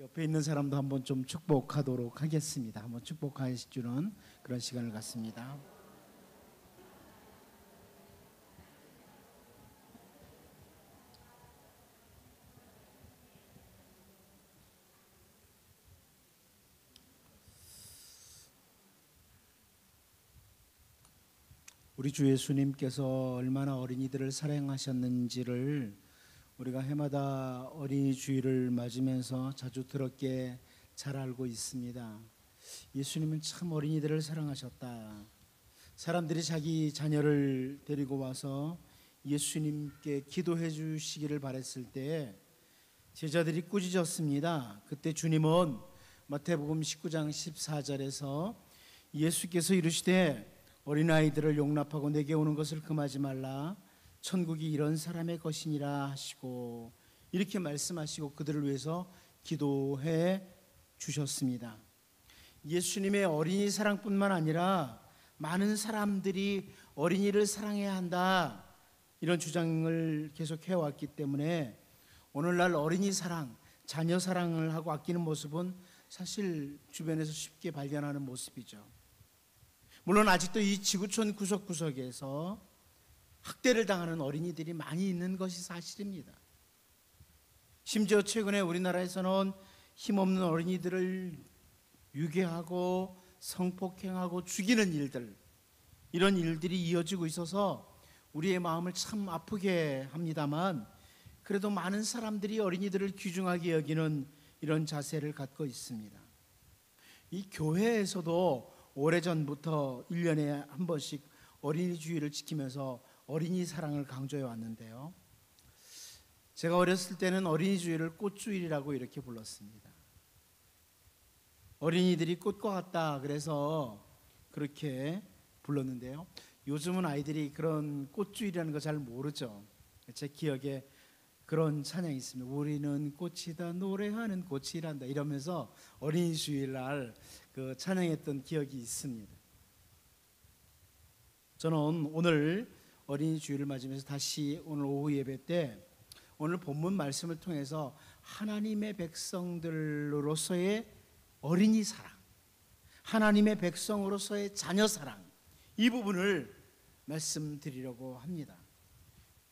옆에 있는 사람도 한번 좀 축복하도록 하겠습니다. 한번 축복해 주는 그런 시간을 갖습니다. 우리 주 예수님께서 얼마나 어린이들을 사랑하셨는지를 우리가 해마다 어린이 주일을 맞으면서 자주 들었게 잘 알고 있습니다. 예수님은 참 어린이들을 사랑하셨다. 사람들이 자기 자녀를 데리고 와서 예수님께 기도해 주시기를 바랬을 때 제자들이 꾸짖었습니다. 그때 주님은 마태복음 19장 14절에서 예수께서 이르시되 어린아이들을 용납하고 내게 오는 것을 금하지 말라. 천국이 이런 사람의 것이니라 하시고 이렇게 말씀하시고 그들을 위해서 기도해 주셨습니다. 예수님의 어린이 사랑뿐만 아니라 많은 사람들이 어린이를 사랑해야 한다, 이런 주장을 계속 해왔기 때문에 오늘날 어린이 사랑, 자녀 사랑을 하고 아끼는 모습은 사실 주변에서 쉽게 발견하는 모습이죠. 물론 아직도 이 지구촌 구석구석에서 학대를 당하는 어린이들이 많이 있는 것이 사실입니다. 심지어 최근에 우리나라에서는 힘없는 어린이들을 유괴하고 성폭행하고 죽이는 일들, 이런 일들이 이어지고 있어서 우리의 마음을 참 아프게 합니다만, 그래도 많은 사람들이 어린이들을 귀중하게 여기는 이런 자세를 갖고 있습니다. 이 교회에서도 오래전부터 1년에 한 번씩 어린이 주일을 지키면서 어린이 사랑을 강조해 왔는데요, 제가 어렸을 때는 어린이 주일을 꽃주일이라고 이렇게 불렀습니다. 어린이들이 꽃과 같다 그래서 그렇게 불렀는데요, 요즘은 아이들이 그런 꽃주일이라는 거 잘 모르죠. 제 기억에 그런 찬양이 있습니다. 우리는 꽃이다, 노래하는 꽃이란다, 이러면서 어린이 주일날 그 찬양했던 기억이 있습니다. 저는 오늘 어린이 주일을 맞으면서 다시 오늘 오후 예배 때 오늘 본문 말씀을 통해서 하나님의 백성들로서의 어린이 사랑, 하나님의 백성으로서의 자녀 사랑, 이 부분을 말씀드리려고 합니다.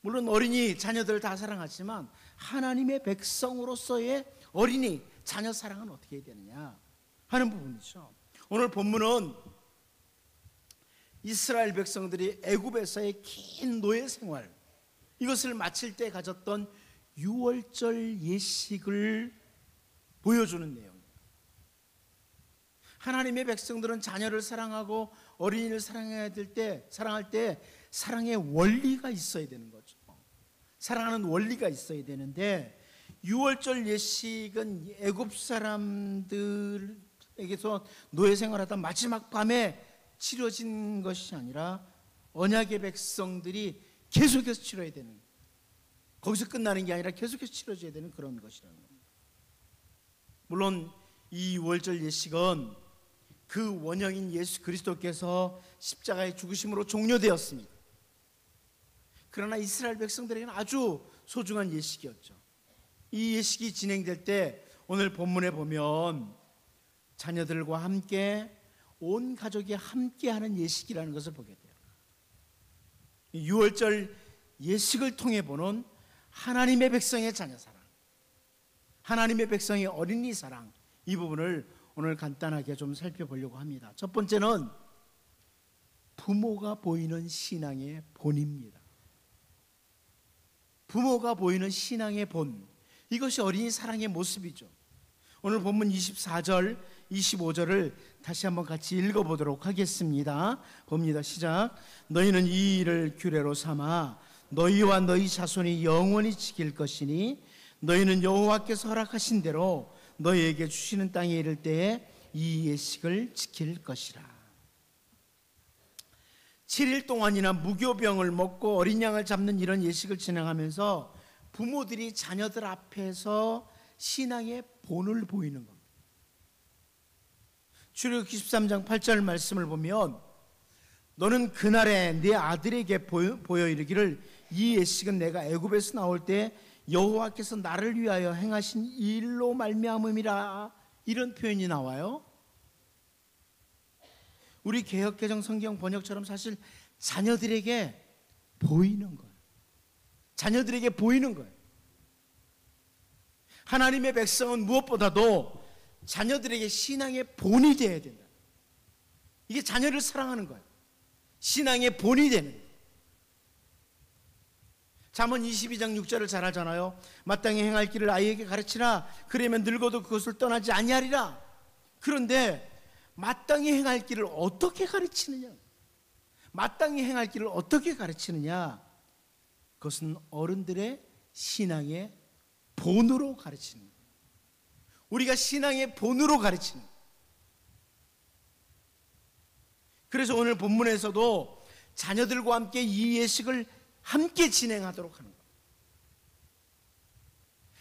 물론 어린이, 자녀들 다 사랑하지만 하나님의 백성으로서의 어린이, 자녀 사랑은 어떻게 해야 되느냐 하는 부분이죠. 오늘 본문은 이스라엘 백성들이 애굽에서의 긴 노예 생활, 이것을 마칠 때 가졌던 유월절 예식을 보여주는 내용입니다. 하나님의 백성들은 자녀를 사랑하고 어린이를 사랑할 때 사랑의 원리가 있어야 되는 거죠. 사랑하는 원리가 있어야 되는데, 유월절 예식은 애굽 사람들에게서 노예 생활하다 마지막 밤에 치러진 것이 아니라 언약의 백성들이 계속해서 치러야 되는, 거기서 끝나는 게 아니라 계속해서 치러져야 되는 그런 것이라는 겁니다. 물론 이 유월절 예식은 그 원형인 예수 그리스도께서 십자가의 죽으심으로 종료되었습니다. 그러나 이스라엘 백성들에게는 아주 소중한 예식이었죠. 이 예식이 진행될 때 오늘 본문에 보면 자녀들과 함께 온 가족이 함께하는 예식이라는 것을 보게 돼요. 유월절 예식을 통해 보는 하나님의 백성의 자녀 사랑, 하나님의 백성의 어린이 사랑, 이 부분을 오늘 간단하게 좀 살펴보려고 합니다. 첫 번째는 부모가 보이는 신앙의 본입니다. 부모가 보이는 신앙의 본, 이것이 어린이 사랑의 모습이죠. 오늘 본문 24절, 25절을 다시 한번 같이 읽어보도록 하겠습니다. 봅니다. 시작. 너희는 이 일을 규례로 삼아 너희와 너희 자손이 영원히 지킬 것이니 너희는 여호와께서 허락하신 대로 너희에게 주시는 땅에 이를 때에 이 예식을 지킬 것이라. 7일 동안이나 무교병을 먹고 어린 양을 잡는 이런 예식을 진행하면서 부모들이 자녀들 앞에서 신앙의 본을 보이는 겁니다. 출애굽기 13장 8절 말씀을 보면 너는 그날에 네 아들에게 보여 이르기를 이 예식은 내가 애굽에서 나올 때 여호와께서 나를 위하여 행하신 일로 말미암음이라, 이런 표현이 나와요. 우리 개역개정 성경 번역처럼 사실 자녀들에게 보이는 거예요. 자녀들에게 보이는 거예요. 하나님의 백성은 무엇보다도 자녀들에게 신앙의 본이 되어야 된다. 이게 자녀를 사랑하는 거예요. 신앙의 본이 되는 거예요. 잠언 22장 6절을 잘 알잖아요. 마땅히 행할 길을 아이에게 가르치라. 그러면 늙어도 그것을 떠나지 아니하리라. 그런데 마땅히 행할 길을 어떻게 가르치느냐? 마땅히 행할 길을 어떻게 가르치느냐? 그것은 어른들의 신앙의 본으로 가르치는 거예요. 우리가 신앙의 본으로 가르치는 거예요. 그래서 오늘 본문에서도 자녀들과 함께 이 예식을 함께 진행하도록 하는 거예요.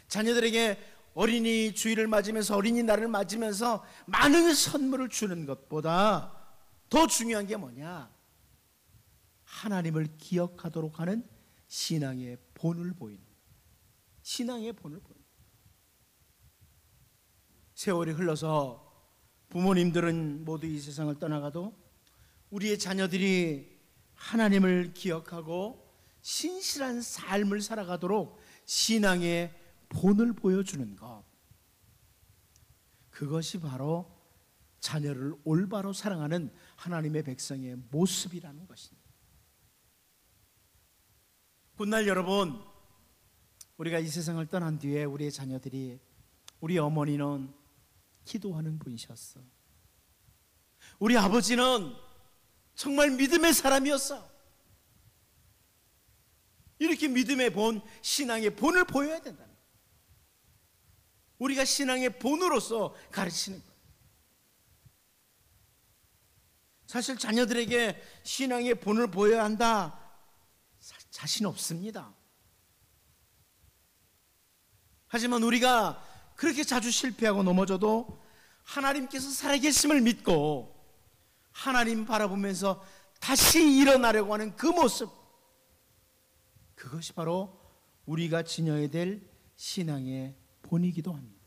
자녀들에게 어린이 주일을 맞으면서, 어린이날을 맞으면서 많은 선물을 주는 것보다 더 중요한 게 뭐냐? 하나님을 기억하도록 하는 신앙의 본을 보이는 거예요. 신앙의 본을 보이는 거예요. 세월이 흘러서 부모님들은 모두 이 세상을 떠나가도 우리의 자녀들이 하나님을 기억하고 신실한 삶을 살아가도록 신앙의 본을 보여주는 것, 그것이 바로 자녀를 올바로 사랑하는 하나님의 백성의 모습이라는 것입니다. 훗날 여러분, 우리가 이 세상을 떠난 뒤에 우리의 자녀들이, 우리 어머니는 기도하는 분이셨어. 우리 아버지는 정말 믿음의 사람이었어. 이렇게 믿음의 본, 신앙의 본을 보여야 된다는 거예요. 우리가 신앙의 본으로서 가르치는 거예요. 사실 자녀들에게 신앙의 본을 보여야 한다, 자신 없습니다. 하지만 우리가 그렇게 자주 실패하고 넘어져도 하나님께서 살아계심을 믿고 하나님 바라보면서 다시 일어나려고 하는 그 모습, 그것이 바로 우리가 지녀야 될 신앙의 본이기도 합니다.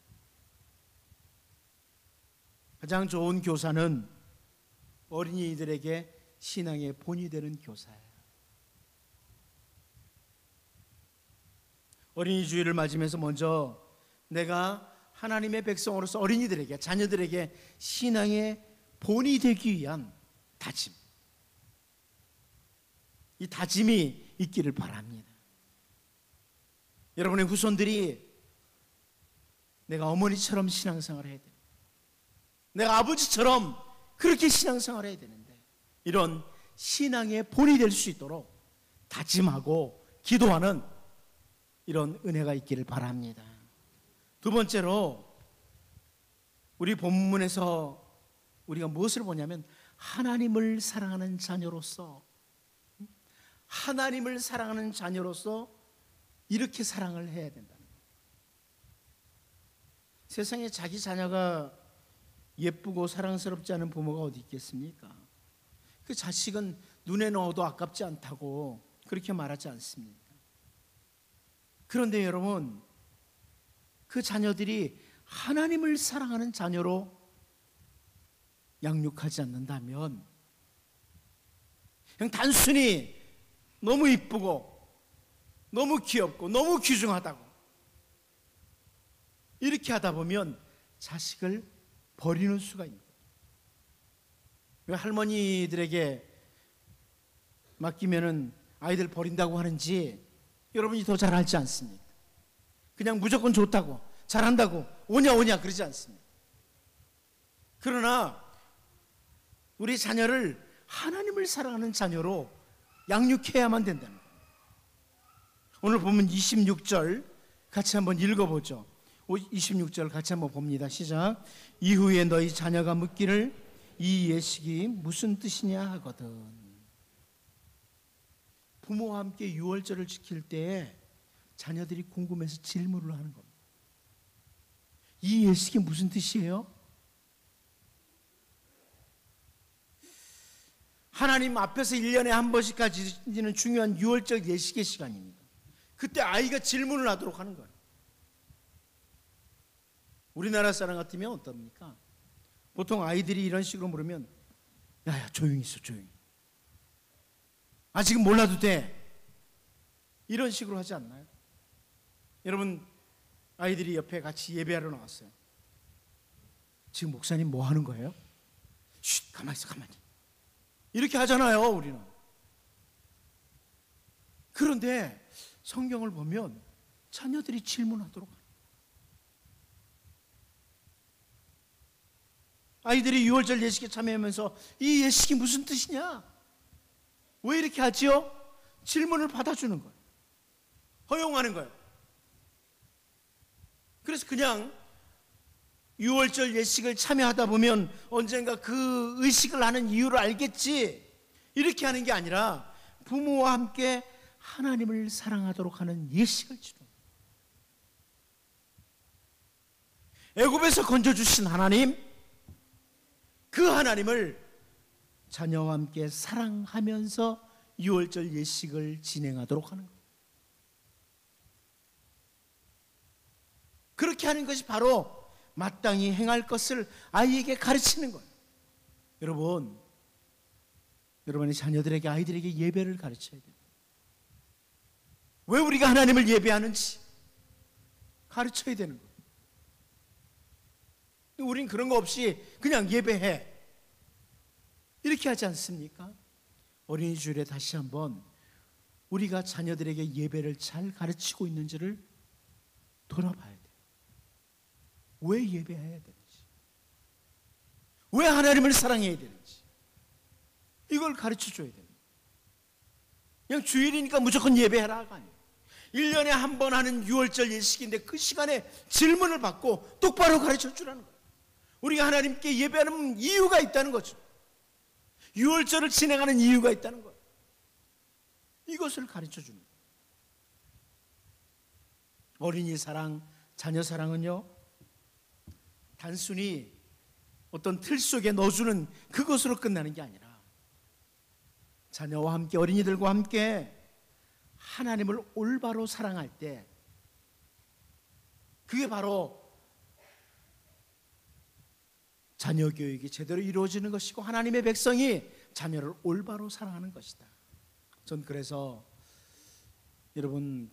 가장 좋은 교사는 어린이들에게 신앙의 본이 되는 교사예요. 어린이 주일을 맞으면서 먼저 내가 하나님의 백성으로서 어린이들에게, 자녀들에게 신앙의 본이 되기 위한 다짐, 이 다짐이 있기를 바랍니다. 여러분의 후손들이 내가 어머니처럼 신앙생활을 해야 됩니다. 내가 아버지처럼 그렇게 신앙생활을 해야 되는데, 이런 신앙의 본이 될 수 있도록 다짐하고 기도하는 이런 은혜가 있기를 바랍니다. 두 번째로, 우리 본문에서 우리가 무엇을 보냐면 하나님을 사랑하는 자녀로서, 하나님을 사랑하는 자녀로서 이렇게 사랑을 해야 된다는 거예요. 세상에 자기 자녀가 예쁘고 사랑스럽지 않은 부모가 어디 있겠습니까? 그 자식은 눈에 넣어도 아깝지 않다고 그렇게 말하지 않습니까? 그런데 여러분, 그 자녀들이 하나님을 사랑하는 자녀로 양육하지 않는다면, 그냥 단순히 너무 이쁘고 너무 귀엽고 너무 귀중하다고 이렇게 하다 보면 자식을 버리는 수가 있는 거예요. 왜 할머니들에게 맡기면은 아이들 버린다고 하는지 여러분이 더 잘 알지 않습니까? 그냥 무조건 좋다고, 잘한다고, 오냐 그러지 않습니다. 그러나 우리 자녀를 하나님을 사랑하는 자녀로 양육해야만 된다는 거예요. 오늘 보면 26절 같이 한번 읽어보죠. 26절 같이 한번 봅니다. 시작. 이후에 너희 자녀가 묻기를 이 예식이 무슨 뜻이냐 하거든. 부모와 함께 유월절을 지킬 때 자녀들이 궁금해서 질문을 하는 겁니다. 이 예식이 무슨 뜻이에요? 하나님 앞에서 1년에 한 번씩 가지는 중요한 유월절 예식의 시간입니다. 그 그때 아이가 질문을 하도록 하는 거예요. 우리나라 사람 같으면 어떻습니까? 보통 아이들이 이런 식으로 물으면 야야 조용히 있어 조용히. 아직은 몰라도 돼. 이런 식으로 하지 않나요? 여러분 아이들이 옆에 같이 예배하러 나왔어요. 지금 목사님 뭐 하는 거예요? 쉿 가만히 있어 가만히. 이렇게 하잖아요 우리는. 그런데 성경을 보면 자녀들이 질문하도록 해요. 아이들이 유월절 예식에 참여하면서 이 예식이 무슨 뜻이냐? 왜 이렇게 하지요? 질문을 받아주는 거예요. 허용하는 거예요. 그래서 그냥 유월절 예식을 참여하다 보면 언젠가 그 의식을 하는 이유를 알겠지 이렇게 하는 게 아니라 부모와 함께 하나님을 사랑하도록 하는 예식을 치르는 거예요. 애굽에서 건져주신 하나님, 그 하나님을 자녀와 함께 사랑하면서 유월절 예식을 진행하도록 하는 거예요. 그렇게 하는 것이 바로 마땅히 행할 것을 아이에게 가르치는 거예요. 여러분의 자녀들에게 아이들에게 예배를 가르쳐야 돼요. 왜 우리가 하나님을 예배하는지 가르쳐야 되는 거예요. 우린 그런 거 없이 그냥 예배해 이렇게 하지 않습니까? 어린이 주일에 다시 한번 우리가 자녀들에게 예배를 잘 가르치고 있는지를 돌아봐야 돼요. 왜 예배해야 되는지, 왜 하나님을 사랑해야 되는지 이걸 가르쳐줘야 됩니다. 그냥 주일이니까 무조건 예배해라가 아니에요. 1년에 한 번 하는 유월절 예식인데 그 시간에 질문을 받고 똑바로 가르쳐주라는 거예요. 우리가 하나님께 예배하는 이유가 있다는 거죠. 유월절을 진행하는 이유가 있다는 거예요. 이것을 가르쳐주는 거예요. 어린이 사랑, 자녀 사랑은요 단순히 어떤 틀 속에 넣어주는 그것으로 끝나는 게 아니라 자녀와 함께 어린이들과 함께 하나님을 올바로 사랑할 때 그게 바로 자녀 교육이 제대로 이루어지는 것이고 하나님의 백성이 자녀를 올바로 사랑하는 것이다. 전 그래서 여러분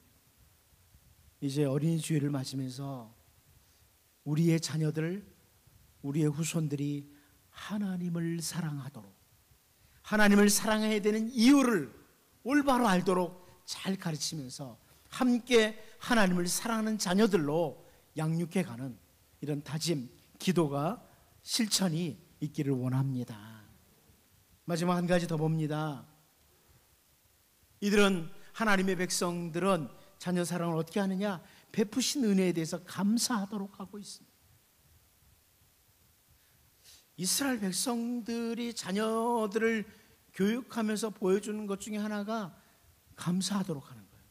이제 어린이 주일을 맞으면서 우리의 자녀들, 우리의 후손들이 하나님을 사랑하도록, 하나님을 사랑해야 되는 이유를 올바로 알도록 잘 가르치면서 함께 하나님을 사랑하는 자녀들로 양육해가는 이런 다짐, 기도가 실천이 있기를 원합니다. 마지막 한 가지 더 봅니다. 이들은 하나님의 백성들은 자녀 사랑을 어떻게 하느냐? 베푸신 은혜에 대해서 감사하도록 하고 있습니다. 이스라엘 백성들이 자녀들을 교육하면서 보여주는 것 중에 하나가 감사하도록 하는 거예요.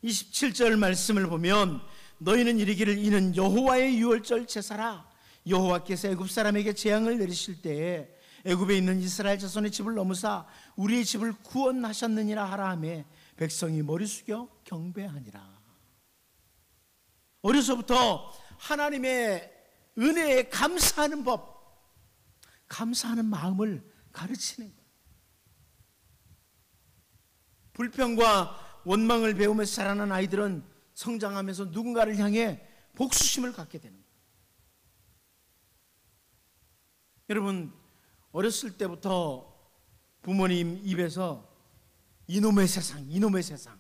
27절 말씀을 보면 너희는 이르기를 이는 여호와의 유월절 제사라. 여호와께서 애굽 사람에게 재앙을 내리실 때에 애굽에 있는 이스라엘 자손의 집을 넘으사 우리의 집을 구원하셨느니라 하라 하며 백성이 머리 숙여 경배하니라. 어려서부터 하나님의 은혜에 감사하는 법, 감사하는 마음을 가르치는 거예요. 불평과 원망을 배우면서 자라는 아이들은 성장하면서 누군가를 향해 복수심을 갖게 되는 거예요. 여러분 어렸을 때부터 부모님 입에서 이놈의 세상, 이놈의 세상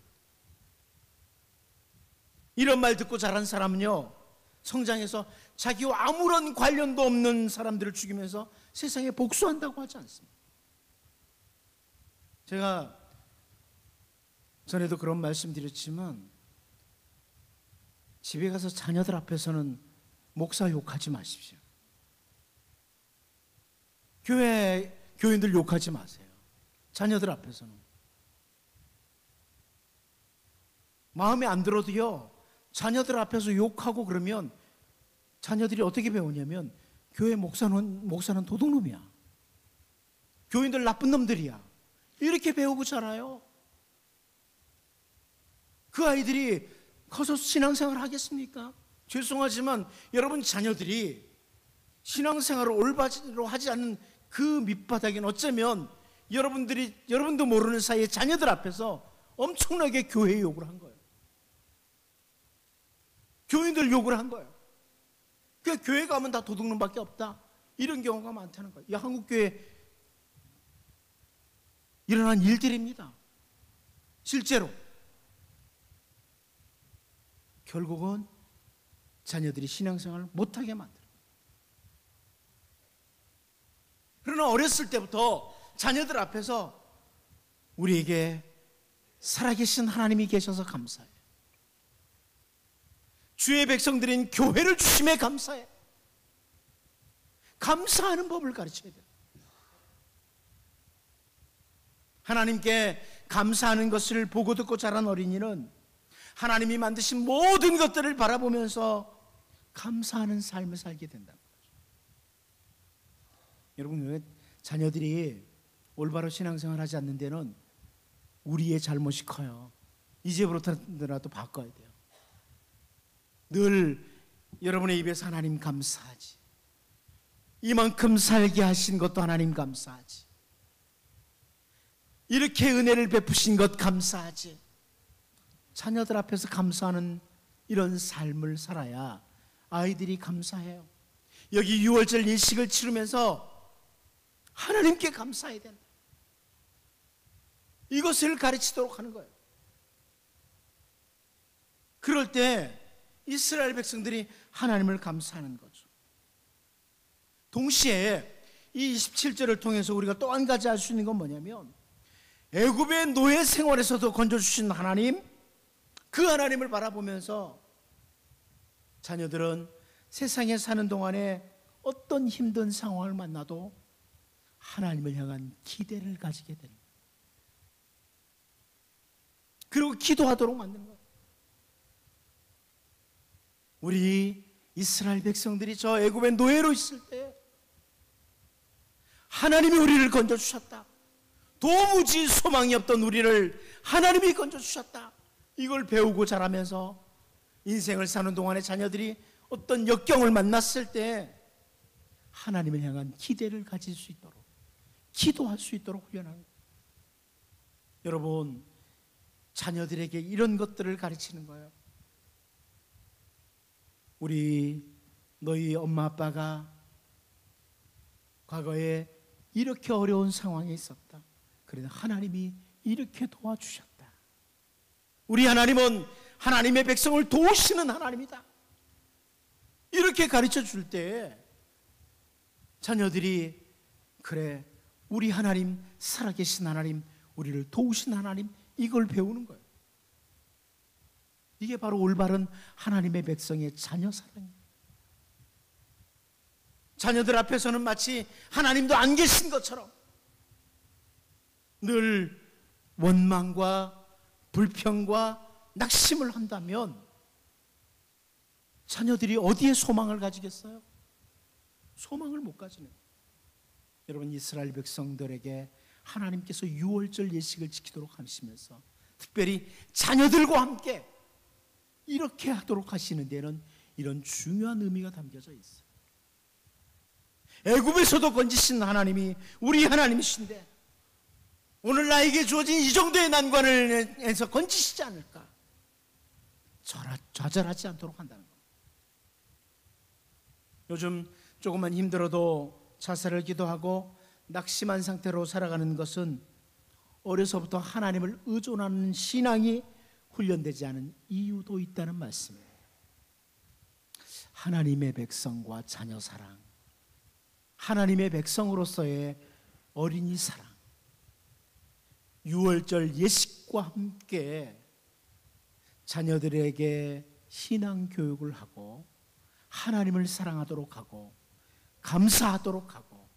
이런 말 듣고 자란 사람은요 성장해서 자기와 아무런 관련도 없는 사람들을 죽이면서 세상에 복수한다고 하지 않습니다. 제가 전에도 그런 말씀 드렸지만 집에 가서 자녀들 앞에서는 목사 욕하지 마십시오. 교인들 욕하지 마세요. 자녀들 앞에서는. 마음에 안 들어도요 자녀들 앞에서 욕하고 그러면 자녀들이 어떻게 배우냐면 교회 목사는 도둑놈이야, 교인들 나쁜 놈들이야, 이렇게 배우고 자라요. 그 아이들이 커서 신앙생활을 하겠습니까? 죄송하지만 여러분 자녀들이 신앙생활을 올바로 하지 않는 그 밑바닥엔 어쩌면 여러분도 모르는 사이에 자녀들 앞에서 엄청나게 교회 욕을 한 거예요. 교인들 욕을 한 거예요. 그 교회 가면 다 도둑놈밖에 없다, 이런 경우가 많다는 거예요. 이 한국교회에 일어난 일들입니다. 실제로 결국은 자녀들이 신앙생활을 못하게 만들어요. 그러나 어렸을 때부터 자녀들 앞에서 우리에게 살아계신 하나님이 계셔서 감사해, 주의 백성들인 교회를 주심에 감사해, 감사하는 법을 가르쳐야 돼요. 하나님께 감사하는 것을 보고 듣고 자란 어린이는 하나님이 만드신 모든 것들을 바라보면서 감사하는 삶을 살게 된다는 거죠. 여러분, 자녀들이 올바로 신앙생활 하지 않는 데는 우리의 잘못이 커요. 이제부터라도 바꿔야 돼요. 늘 여러분의 입에서 하나님 감사하지, 이만큼 살게 하신 것도 하나님 감사하지, 이렇게 은혜를 베푸신 것 감사하지, 자녀들 앞에서 감사하는 이런 삶을 살아야 아이들이 감사해요. 여기 6월절 예식을 치르면서 하나님께 감사해야 된다, 이것을 가르치도록 하는 거예요. 그럴 때 이스라엘 백성들이 하나님을 감사하는 거죠. 동시에 이 27절을 통해서 우리가 또 한 가지 알 수 있는 건 뭐냐면, 애굽의 노예 생활에서도 건져주신 하나님, 그 하나님을 바라보면서 자녀들은 세상에 사는 동안에 어떤 힘든 상황을 만나도 하나님을 향한 기대를 가지게 되는 거예요. 그리고 기도하도록 만드는 거예요. 우리 이스라엘 백성들이 저 애굽의 노예로 있을 때 하나님이 우리를 건져주셨다, 도무지 소망이 없던 우리를 하나님이 건져주셨다, 이걸 배우고 자라면서 인생을 사는 동안에 자녀들이 어떤 역경을 만났을 때 하나님을 향한 기대를 가질 수 있도록, 기도할 수 있도록 훈련하는 거예요. 여러분, 자녀들에게 이런 것들을 가르치는 거예요. 너희 엄마 아빠가 과거에 이렇게 어려운 상황에 있었다, 그래도 하나님이 이렇게 도와주셨다, 우리 하나님은 하나님의 백성을 도우시는 하나님이다, 이렇게 가르쳐 줄 때 자녀들이 그래, 우리 하나님, 살아계신 하나님, 우리를 도우신 하나님, 이걸 배우는 거예요. 이게 바로 올바른 하나님의 백성의 자녀 사랑이에요. 자녀들 앞에서는 마치 하나님도 안 계신 것처럼 늘 원망과 불평과 낙심을 한다면 자녀들이 어디에 소망을 가지겠어요? 소망을 못 가지는 거예요. 여러분, 이스라엘 백성들에게 하나님께서 유월절 예식을 지키도록 하시면서 특별히 자녀들과 함께 이렇게 하도록 하시는 데는 이런 중요한 의미가 담겨져 있어요. 애굽에서도 건지신 하나님이 우리 하나님이신데 오늘 나에게 주어진 이 정도의 난관을 해서 건지시지 않을까, 좌절하지 않도록 한다는 겁니다. 요즘 조금만 힘들어도 자살을 기도하고 낙심한 상태로 살아가는 것은 어려서부터 하나님을 의존하는 신앙이 훈련되지 않은 이유도 있다는 말씀이에요. 하나님의 백성과 자녀 사랑, 하나님의 백성으로서의 어린이 사랑, 유월절 예식과 함께 자녀들에게 신앙 교육을 하고 하나님을 사랑하도록 하고 감사하도록 하고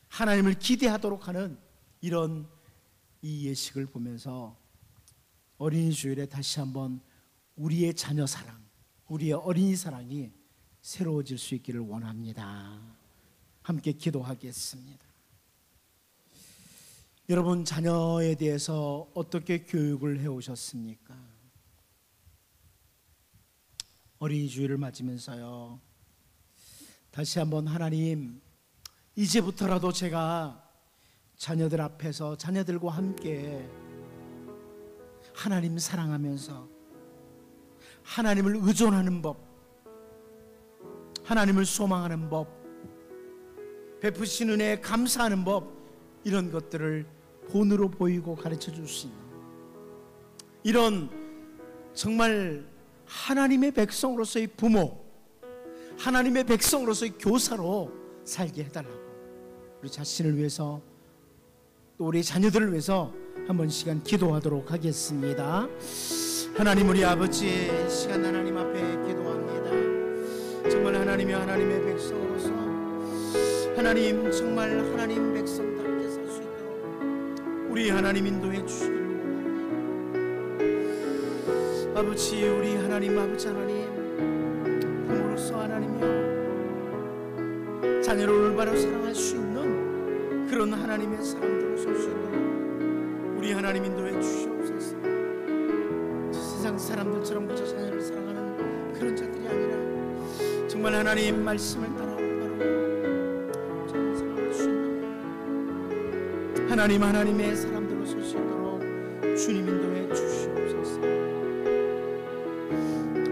하나님을 기대하도록 하는 이런 이 예식을 보면서 어린이 주일에 다시 한번 우리의 자녀 사랑, 우리의 어린이 사랑이 새로워질 수 있기를 원합니다. 함께 기도하겠습니다. 여러분, 자녀에 대해서 어떻게 교육을 해오셨습니까? 어린이 주일을 맞으면서요, 다시 한번 하나님, 이제부터라도 제가 자녀들 앞에서 자녀들과 함께 하나님 사랑하면서 하나님을 의존하는 법, 하나님을 소망하는 법, 베푸신 은혜에 감사하는 법, 이런 것들을 본으로 보이고 가르쳐 줄 수 있는 이런 정말 하나님의 백성으로서의 부모, 하나님의 백성으로서의 교사로 살게 해달라고, 우리 자신을 위해서 또 우리 자녀들을 위해서 한번 시간 기도하도록 하겠습니다. 하나님, 우리 아버지, 이 시간 하나님 앞에 기도합니다. 정말 하나님의 백성으로서 하나님, 정말 하나님 백성답게 살 수 있도록 우리 하나님 인도해 주시기를 원합니다. 아버지, 우리 하나님, 아버지 하나님, 부모로서 하나님이여, 자녀를 올바로 사랑할 수 있는 그런 하나님의 사람들로 설 수 있도록 우리 하나님 인도해 주시옵소서. 세상 사람들처럼 그저 자녀를 사랑하는 그런 자들이 아니라 정말 하나님 말씀을 따라 올바로 자녀를 사랑할 수 있는 하나님의 사람들로 설 수 있도록 주님 인도해 주시옵소서.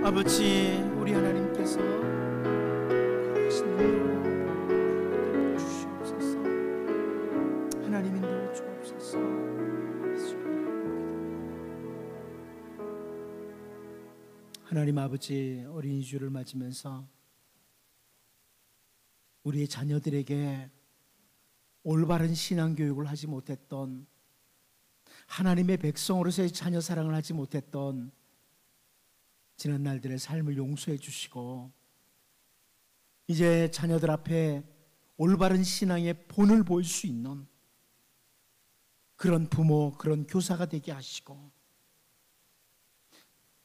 아버지, 우리 하나님께서 거룩하신 능력으로 주시옵소서. 하나님 인도해 주옵소서. 하나님 아버지, 어린이 주를 맞으면서 우리의 자녀들에게 올바른 신앙교육을 하지 못했던, 하나님의 백성으로서의 자녀 사랑을 하지 못했던 지난 날들의 삶을 용서해 주시고, 이제 자녀들 앞에 올바른 신앙의 본을 보일 수 있는 그런 부모, 그런 교사가 되게 하시고,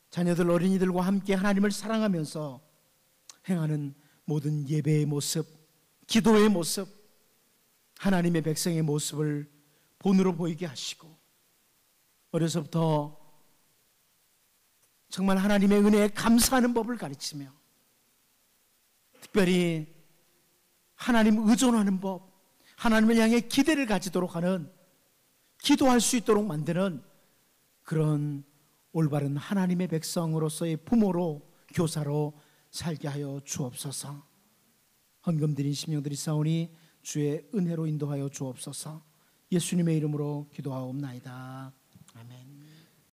자녀들, 어린이들과 함께 하나님을 사랑하면서 행하는 모든 예배의 모습, 기도의 모습, 하나님의 백성의 모습을 본으로 보이게 하시고, 어려서부터 정말 하나님의 은혜에 감사하는 법을 가르치며, 특별히 하나님 의존하는 법, 하나님을 향해 기대를 가지도록 하는, 기도할 수 있도록 만드는 그런 올바른 하나님의 백성으로서의 부모로, 교사로 살게 하여 주옵소서. 헌금 드린 심령들이 싸우니 주의 은혜로 인도하여 주옵소서. 예수님의 이름으로 기도하옵나이다. 아멘.